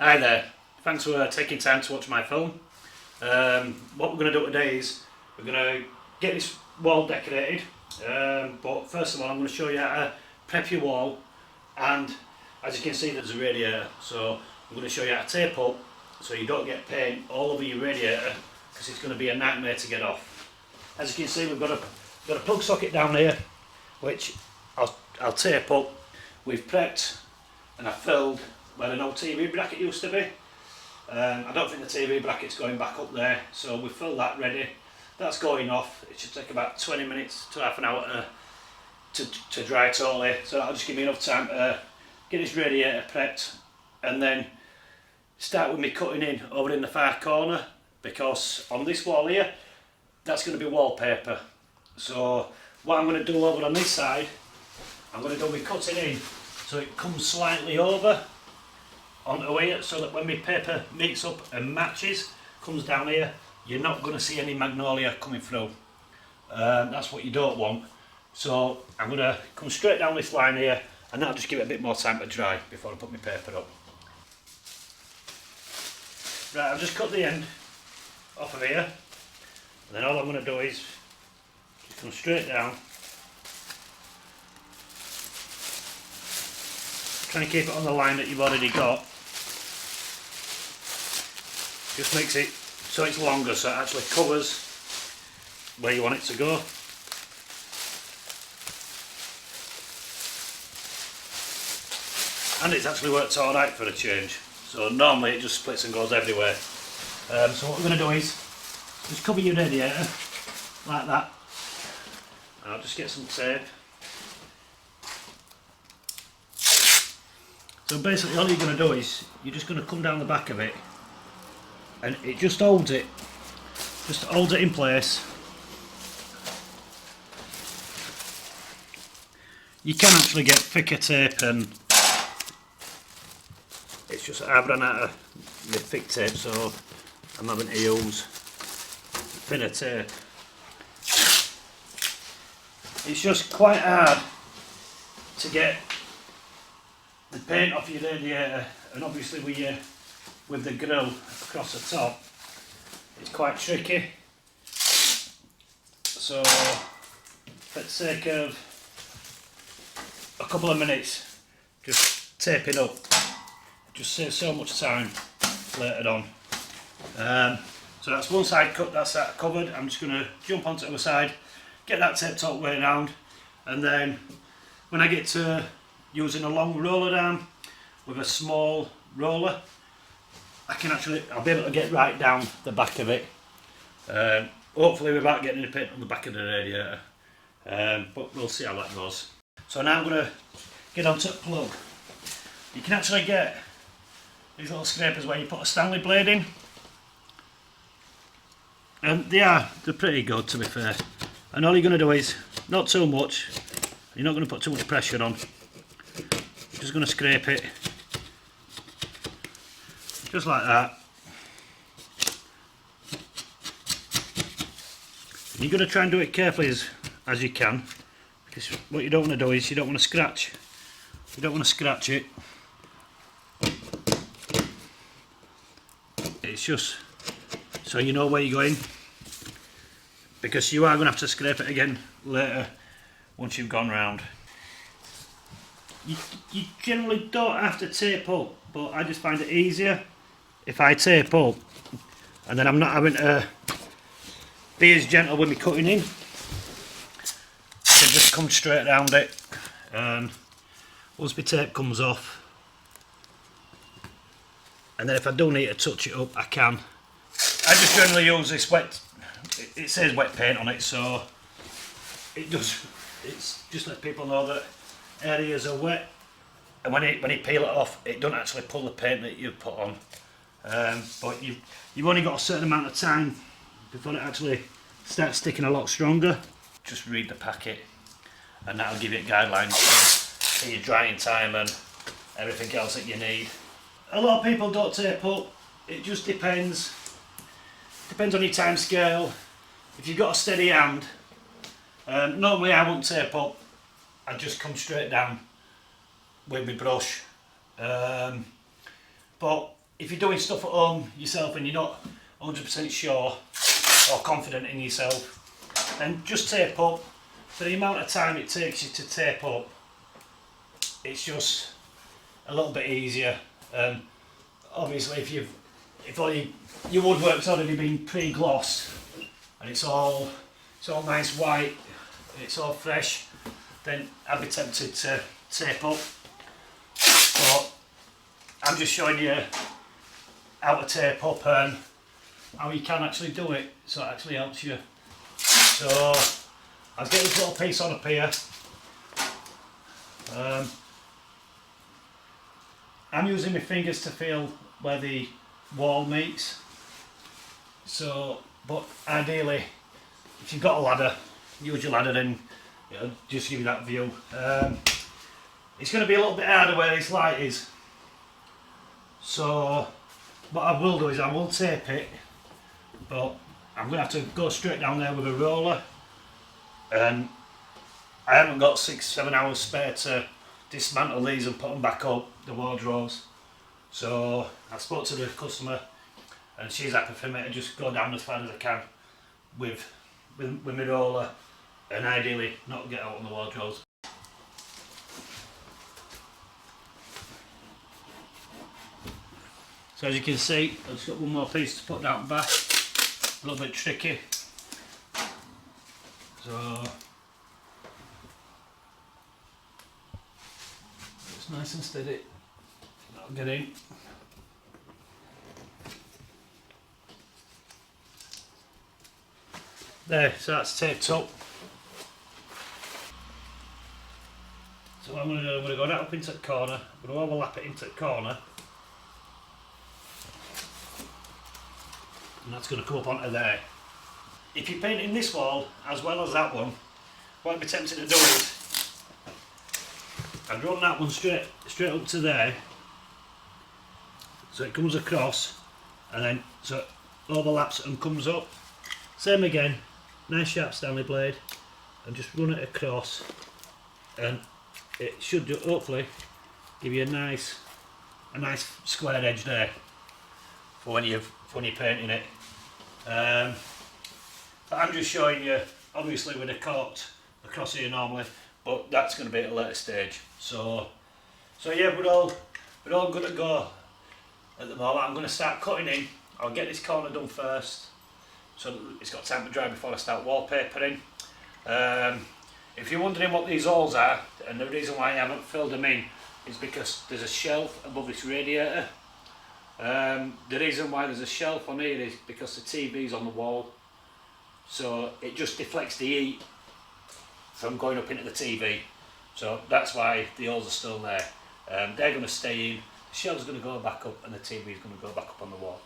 Hi there, thanks for taking time to watch my film. What we're going to do today is we're going to get this wall decorated, but first of all I'm going to show you how to prep your wall, and as you can see there's a radiator, so I'm going to show you how to tape up so you don't get paint all over your radiator, because it's going to be a nightmare to get off. As you can see we've got a plug socket down here which I'll tape up. We've prepped and I've filled where an old TV bracket used to be. I don't think the TV bracket's going back up there, so we've filled that ready. That's going off. It should take about 20 minutes to half an hour to dry totally, so that'll just give me enough time to get this radiator prepped and then start with me cutting in over in the far corner, because on this wall here that's going to be wallpaper. So what I'm going to do over on this side, I'm going to do my cutting in so it comes slightly over onto here, so that when my paper meets up and matches, comes down here, you're not going to see any magnolia coming through. That's what you don't want. So I'm going to come straight down this line here, and that'll just give it a bit more time to dry before I put my paper up. Right, I've just cut the end off of here, and then all I'm going to do is just come straight down. Try and keep it on the line that you've already got. Just makes it so it's longer, so it actually covers where you want it to go. And it's actually worked alright for a change. So normally it just splits and goes everywhere. So what we're going to do is just cover your radiator like that. And I'll just get some tape. So basically all you're going to do is you're just going to come down the back of it, and it just holds it in place. You can actually get thicker tape, and it's just I've run out of my thick tape, so I'm having to use thinner tape. It's just quite hard to get the paint off your radiator, and obviously with the grill across the top it's quite tricky. So for the sake of a couple of minutes just taping up just saves so much time later on. So that's one side cut, that's that covered. I'm just going to jump onto the other side, get that taped all the way around, and then when I get to using a long roller arm with a small roller, I'll be able to get right down the back of it, hopefully without getting any paint on the back of the radiator, but we'll see how that goes. So now I'm going to get onto the plug. You can actually get these little scrapers where you put a Stanley blade in, and they're pretty good, to be fair. And all you're going to do is, not too much, you're not going to put too much pressure on, just going to scrape it just like that. You're going to try and do it carefully as you can, because what you don't want to do is you don't want to scratch it. It's just so you know where you're going, because you are going to have to scrape it again later once you've gone round. You generally don't have to tape up, but I just find it easier if I tape up, and then I'm not having to be as gentle with me cutting in, to just come straight around it. And once my tape comes off, and then if I do need to touch it up, I can. I just generally use this wet, it says wet paint on it, so it just lets people know that areas are wet, and when you peel it off, it doesn't actually pull the paint that you put on. But you've only got a certain amount of time before it actually starts sticking a lot stronger. Just read the packet, and that'll give you guidelines for your drying time and everything else that you need. A lot of people don't tape up. It just depends on your time scale. If you've got a steady hand, normally I won't tape up, I just come straight down with my brush. But if you're doing stuff at home yourself and you're not 100% sure or confident in yourself, then just tape up. For the amount of time it takes you to tape up, it's just a little bit easier. Obviously, if all your woodwork's already been pre-glossed and it's all nice white and it's all fresh, then I'd be tempted to tape up. But I'm just showing you how to tape up and how you can actually do it, so it actually helps you. So I'll get this little piece on up here. I'm using my fingers to feel where the wall meets. So, but ideally, if you've got a ladder, use your ladder and just give you that view. It's going to be a little bit harder where this light is. So what I will do is I will tape it, but I'm going to have to go straight down there with a roller, and I haven't got 6-7 hours spare to dismantle these and put them back up, the wardrobes. So I spoke to the customer and she's happy for me to just go down as far as I can with my roller, and ideally not get out on the wardrobes. So as you can see, I've just got one more piece to put down back. A little bit tricky. So it's nice and steady. That'll get in. There, so that's taped up. So what I'm going to do, I'm going to go right up into the corner, I'm going to overlap it into the corner, and that's going to come up onto there. If you're painting this wall as well as that one, what I'd be tempted to do is I'd run that one straight up to there, so it comes across, and then so it overlaps and comes up. Same again, nice sharp Stanley blade, and just run it across, and it should hopefully give you a nice square edge there for when you're painting it. But I'm just showing you, obviously with a cut across here normally, but that's going to be at a later stage. So yeah, we're all good to go at the moment. I'm going to start cutting in. I'll get this corner done first, so it's got time to dry before I start wallpapering. If you're wondering what these holes are, and the reason why I haven't filled them in is because there's a shelf above this radiator. The reason why there's a shelf on here is because the TV's on the wall, so it just deflects the heat from going up into the TV. So that's why the holes are still there. They're going to stay in, the shelf's going to go back up, and the TV's going to go back up on the wall.